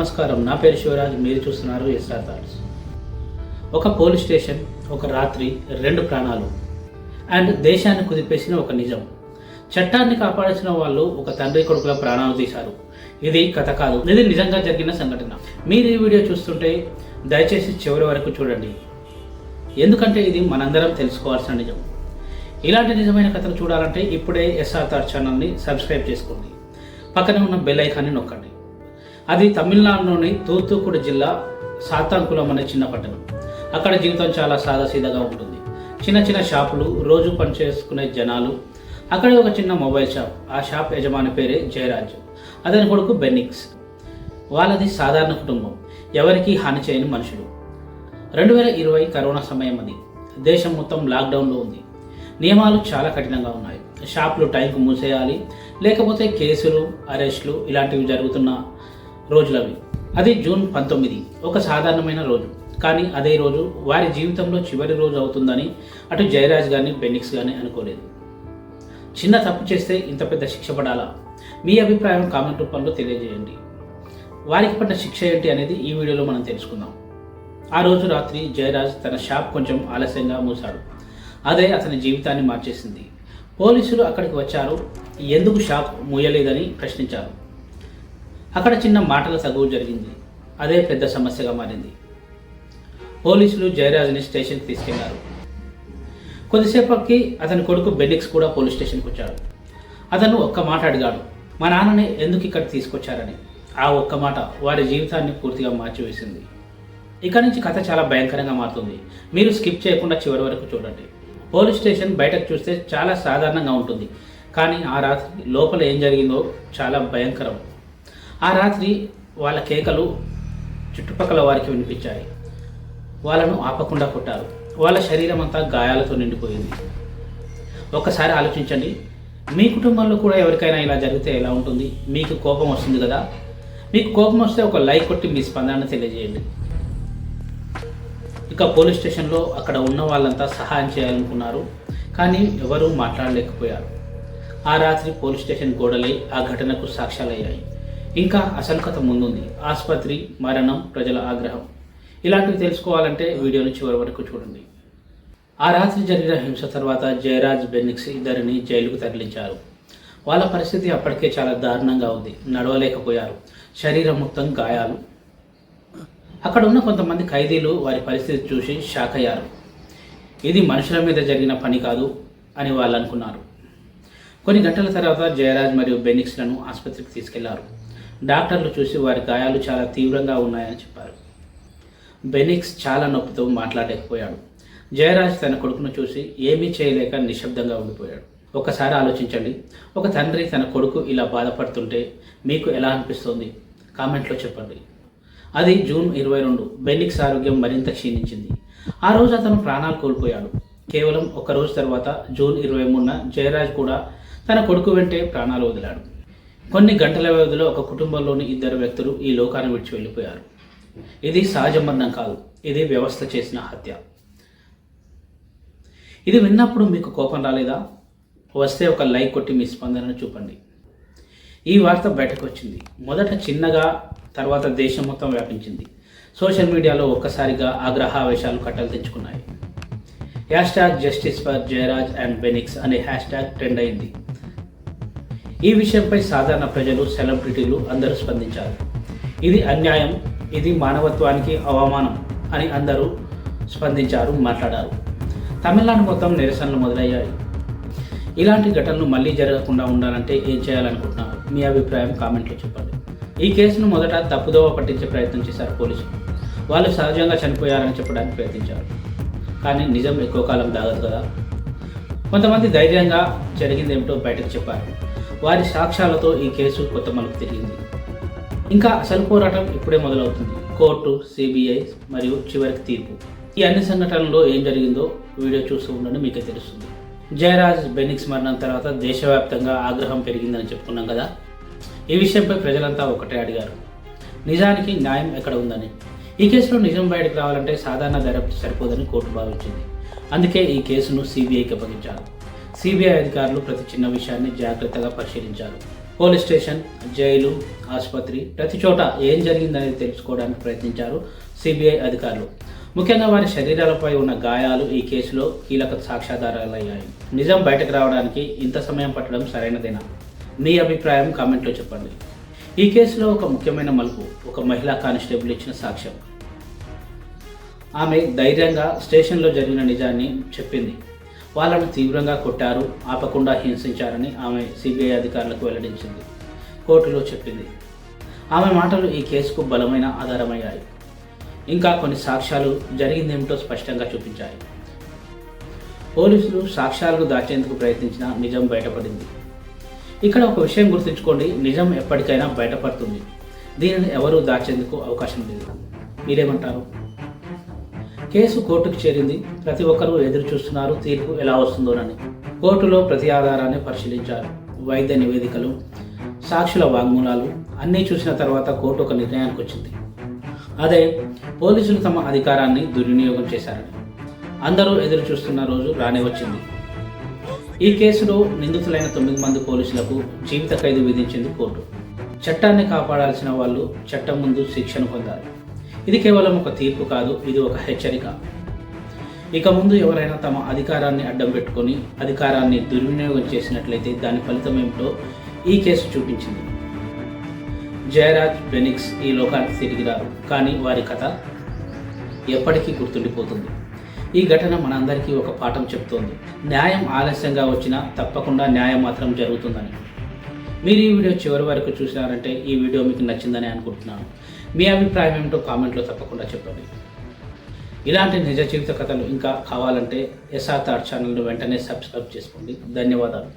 నమస్కారం, నా పేరు శివరాజ్. మీరు చూస్తున్నారు ఎస్ఆర్ థాట్స్. ఒక పోలీస్ స్టేషన్, ఒక రాత్రి, 2 ప్రాణాలు అండ్ దేశాన్ని కుదిపేసిన ఒక నిజం. చట్టాన్ని కాపాడాల్సిన వాళ్ళు ఒక తండ్రి కొడుకుల ప్రాణాలు తీశారు. ఇది కథ కాదు, ఇది నిజంగా జరిగిన సంఘటన. మీరు ఈ వీడియో చూస్తుంటే దయచేసి చివరి వరకు చూడండి, ఎందుకంటే ఇది మనందరం తెలుసుకోవాల్సిన నిజం. ఇలాంటి నిజమైన కథలు చూడాలంటే ఇప్పుడే ఎస్ఆర్ థాట్స్ ఛానల్ని సబ్స్క్రైబ్ చేసుకోండి, పక్కనే ఉన్న బెల్ ఐకాన్ని నొక్కండి. అది తమిళనాడులోని తూత్తుకుడి జిల్లా సాతాంకులం అనే చిన్న పట్టణం. అక్కడ జీవితం చాలా సాదాసీదాగా ఉంటుంది. చిన్న చిన్న షాపులు, రోజు పనిచేసుకునే జనాలు. అక్కడ ఒక చిన్న మొబైల్ షాప్. ఆ షాప్ యజమాని పేరే జయరాజ్, అతని కొడుకు బెన్నిక్స్. వాళ్ళది సాధారణ కుటుంబం, ఎవరికి హాని చేయని మనుషులు. 2020 కరోనా సమయం అది. దేశం మొత్తం లాక్డౌన్లో ఉంది. నియమాలు చాలా కఠినంగా ఉన్నాయి. షాపులు టైంకు మూసేయాలి, లేకపోతే కేసులు, అరెస్టులు ఇలాంటివి జరుగుతున్న రోజులవి. అది జూన్ 19, ఒక సాధారణమైన రోజు. కానీ అదే రోజు వారి జీవితంలో చివరి రోజు అవుతుందని అటు జయరాజ్ కానీ బెన్నిక్స్ కానీ అనుకోలేదు. చిన్న తప్పు చేస్తే ఇంత పెద్ద శిక్ష పడాలా? మీ అభిప్రాయం కామెంట్ రూపంలో తెలియజేయండి. వారికి పడిన శిక్ష ఏంటి అనేది ఈ వీడియోలో మనం తెలుసుకుందాం. ఆ రోజు రాత్రి జయరాజ్ తన షాప్ కొంచెం ఆలస్యంగా మూశాడు. అదే అతని జీవితాన్ని మార్చేసింది. పోలీసులు అక్కడికి వచ్చారు. ఎందుకు షాప్ మూయలేదని ప్రశ్నించారు. అక్కడ చిన్న మాటల తగువు జరిగింది. అదే పెద్ద సమస్యగా మారింది. పోలీసులు జయరాజ్ని స్టేషన్కి తీసుకెళ్లారు. కొద్దిసేపటికి అతని కొడుకు బెన్నిక్స్ కూడా పోలీస్ స్టేషన్కి వచ్చాడు. అతను ఒక్క మాట అడిగాడు, మా నాన్నని ఎందుకు ఇక్కడ తీసుకొచ్చారని. ఆ ఒక్క మాట వారి జీవితాన్ని పూర్తిగా మార్చివేసింది. ఇక నుంచి కథ చాలా భయంకరంగా మారుతుంది. మీరు స్కిప్ చేయకుండా చివరి వరకు చూడండి. పోలీస్ స్టేషన్ బయటకు చూస్తే చాలా సాధారణంగా ఉంటుంది, కానీ ఆ రాత్రి లోపల ఏం జరిగిందో చాలా భయంకరం. ఆ రాత్రి వాళ్ళ కేకలు చుట్టుపక్కల వారికి వినిపించాయి. వాళ్ళను ఆపకుండా కొట్టారు. వాళ్ళ శరీరం అంతా గాయాలతో నిండిపోయింది. ఒక్కసారి ఆలోచించండి, మీ కుటుంబంలో కూడా ఎవరికైనా ఇలా జరిగితే ఎలా ఉంటుంది? మీకు కోపం వస్తుంది కదా. మీకు కోపం వస్తే ఒక లైక్ కొట్టి మీ స్పందన తెలియజేయండి. ఇక పోలీస్ స్టేషన్లో అక్కడ ఉన్న వాళ్ళంతా సహాయం చేయాలనుకున్నారు, కానీ ఎవరూ మాట్లాడలేకపోయారు. ఆ రాత్రి పోలీస్ స్టేషన్ గోడలై ఆ ఘటనకు సాక్ష్యాలయ్యాయి. ఇంకా అసలు కథ ముందుంది. ఆసుపత్రి, మరణం, ప్రజల ఆగ్రహం. ఇలాంటివి తెలుసుకోవాలంటే వీడియోని చివరి వరకు చూడండి. ఆ రాత్రి జరిగిన హింస తర్వాత జయరాజ్, బెన్నిక్స్ ఇద్దరిని జైలుకు తరలించారు. వాళ్ళ పరిస్థితి అప్పటికే చాలా దారుణంగా ఉంది. నడవలేకపోయారు, శరీరం మొత్తం గాయాలు. అక్కడ ఉన్న కొంతమంది ఖైదీలు వారి పరిస్థితి చూసి షాక్ అయ్యారు. ఇది మనుషుల మీద జరిగిన పని కాదు అని వాళ్ళు అనుకున్నారు. కొన్ని గంటల తర్వాత జయరాజ్ మరియు బెన్నిక్స్లను ఆసుపత్రికి తీసుకెళ్లారు. డాక్టర్లు చూసి వారి గాయాలు చాలా తీవ్రంగా ఉన్నాయని చెప్పారు. బెన్నిక్స్ చాలా నొప్పితో మాట్లాడలేకపోయాడు. జయరాజ్ తన కొడుకును చూసి ఏమీ చేయలేక నిశ్శబ్దంగా ఉండిపోయాడు. ఒకసారి ఆలోచించండి, ఒక తండ్రి తన కొడుకు ఇలా బాధపడుతుంటే మీకు ఎలా అనిపిస్తుంది? కామెంట్లో చెప్పండి. అది జూన్ 22. బెన్నిక్స్ ఆరోగ్యం మరింత క్షీణించింది. ఆ రోజు అతను ప్రాణాలు కోల్పోయాడు. కేవలం ఒక రోజు తర్వాత జూన్ 23న జయరాజ్ కూడా తన కొడుకు వెంటే ప్రాణాలు వదిలాడు. కొన్ని గంటల వ్యవధిలో ఒక కుటుంబంలోని 2 వ్యక్తులు ఈ లోకాన్ని విడిచి వెళ్ళిపోయారు. ఇది సహజ మరణం కాదు, ఇది వ్యవస్థ చేసిన హత్య. ఇది విన్నప్పుడు మీకు కోపం రాలేదా? వస్తే ఒక లైక్ కొట్టి మీ స్పందనను చూపండి. ఈ వార్త బయటకు వచ్చింది. మొదట చిన్నగా, తర్వాత దేశం మొత్తం వ్యాపించింది. సోషల్ మీడియాలో ఒక్కసారిగా ఆగ్రహావేశాలు కట్టలు తెచ్చుకున్నాయి. #Justice for Jayaraj and Bennix అనే హ్యాష్ట్యాగ్ ట్రెండ్ అయింది. ఈ విషయంపై సాధారణ ప్రజలు, సెలబ్రిటీలు అందరూ స్పందించారు. ఇది అన్యాయం, ఇది మానవత్వానికి అవమానం అని అందరూ స్పందించారు, మాట్లాడారు. తమిళనాడు మొత్తం నిరసనలు మొదలయ్యాయి. ఇలాంటి ఘటనలు మళ్ళీ జరగకుండా ఉండాలంటే ఏం చేయాలనుకుంటున్నారు? మీ అభిప్రాయం కామెంట్లో చెప్పండి. ఈ కేసును మొదట తప్పుదోవ పట్టించే ప్రయత్నం చేశారు పోలీసులు. వాళ్ళు సహజంగా చనిపోయారని చెప్పడానికి ప్రయత్నించారు, కానీ నిజం ఎక్కువ కాలం దాగదు కదా. కొంతమంది ధైర్యంగా జరిగిందేమిటో బయటకు చెప్పారు. వారి సాక్ష్యాలతో ఈ కేసు కొత్త మలుపు తిరిగింది. ఇంకా అసలు పోరాటం ఇప్పుడే మొదలవుతుంది. కోర్టు, సిబిఐ మరియు చివరికి తీర్పు. ఈ అన్ని సంఘటనల్లో ఏం జరిగిందో వీడియో చూస్తూ ఉండండి, మీకే తెలుస్తుంది. జయరాజ్, బెన్నిక్స్ మరణం తర్వాత దేశవ్యాప్తంగా ఆగ్రహం పెరిగిందని చెప్పుకున్నాం కదా. ఈ విషయంపై ప్రజలంతా ఒకటే అడిగారు, నిజానికి న్యాయం ఎక్కడ ఉందని. ఈ కేసులో నిజం బయటకు రావాలంటే సాధారణ దర్యాప్తు సరిపోదని కోర్టు భావించింది. అందుకే ఈ కేసును సిబిఐకి అప్పగించారు. సిబిఐ అధికారులు ప్రతి చిన్న విషయాన్ని జాగ్రత్తగా పరిశీలించారు. పోలీస్ స్టేషన్, జైలు, ఆసుపత్రి ప్రతి చోట ఏం జరిగిందనేది తెలుసుకోవడానికి ప్రయత్నించారు సిబిఐ అధికారులు. ముఖ్యంగా వారి శరీరాలపై ఉన్న గాయాలు ఈ కేసులో కీలక సాక్ష్యాధారాలయ్యాయి. నిజం బయటకు రావడానికి ఇంత సమయం పట్టడం సరైనదేనా? మీ అభిప్రాయం కామెంట్లో చెప్పండి. ఈ కేసులో ఒక ముఖ్యమైన మలుపు ఒక మహిళా కానిస్టేబుల్ ఇచ్చిన సాక్ష్యం. ఆమె ధైర్యంగా స్టేషన్లో జరిగిన నిజాన్ని చెప్పింది. వాళ్ళను తీవ్రంగా కొట్టారు, ఆపకుండా హింసించారని ఆమె సిబిఐ అధికారులకు వెల్లడించింది. కోర్టులో చెప్పింది. ఆమె మాటలు ఈ కేసుకు బలమైన ఆధారమయ్యాయి. ఇంకా కొన్ని సాక్ష్యాలు జరిగిందేమిటో స్పష్టంగా చూపించాయి. పోలీసులు సాక్ష్యాలను దాచేందుకు ప్రయత్నించిన నిజం బయటపడింది. ఇక్కడ ఒక విషయం గుర్తుంచుకోండి, నిజం ఎప్పటికైనా బయటపడుతుంది. దీనిని ఎవరూ దాచేందుకు అవకాశం లేదు. మీరేమంటారు? కేసు కోర్టుకు చేరింది. ప్రతి ఒక్కరూ ఎదురు చూస్తున్నారు తీర్పు ఎలా వస్తుందోనని. కోర్టులో ప్రతి ఆధారాన్ని పరిశీలించారు. వైద్య నివేదికలు, సాక్షుల వాగ్మూలాలు అన్నీ చూసిన తర్వాత కోర్టు ఒక నిర్ణయానికి వచ్చింది. అదే పోలీసులు తమ అధికారాన్ని దుర్వినియోగం చేశారని. అందరూ ఎదురు చూస్తున్న రోజు రానే వచ్చింది. ఈ కేసులో నిందితులైన 9 మంది పోలీసులకు జీవిత ఖైదు విధించింది కోర్టు. చట్టాన్ని కాపాడాల్సిన వాళ్ళు చట్టం ముందు శిక్షను పొందారు. ఇది కేవలం ఒక తీర్పు కాదు, ఇది ఒక హెచ్చరిక. ఇక ముందు ఎవరైనా తమ అధికారాన్ని అడ్డం పెట్టుకొని అధికారాన్ని దుర్వినియోగం చేసినట్లయితే దాని ఫలితం ఏమిటో ఈ కేసు చూపించింది. జయరాజ్, బెనిక్స్ ఈ లోకానికి తిరిగి రారు, కానీ వారి కథ ఎప్పటికీ గుర్తుండిపోతుంది. ఈ ఘటన మనందరికీ ఒక పాఠం చెప్తోంది. న్యాయం ఆలస్యంగా వచ్చినా తప్పకుండా న్యాయం మాత్రం జరుగుతుందని. మీరు ఈ వీడియో చివరి వరకు చూసినారంటే ఈ వీడియో మీకు నచ్చిందని అనుకుంటున్నాను. మీ అభిప్రాయం ఏమిటో కామెంట్లో తప్పకుండా చెప్పండి. ఇలాంటి నిజ జీవిత కథలు ఇంకా కావాలంటే SR థాట్స్ ఛానల్ను వెంటనే సబ్స్క్రైబ్ చేసుకోండి. ధన్యవాదాలు.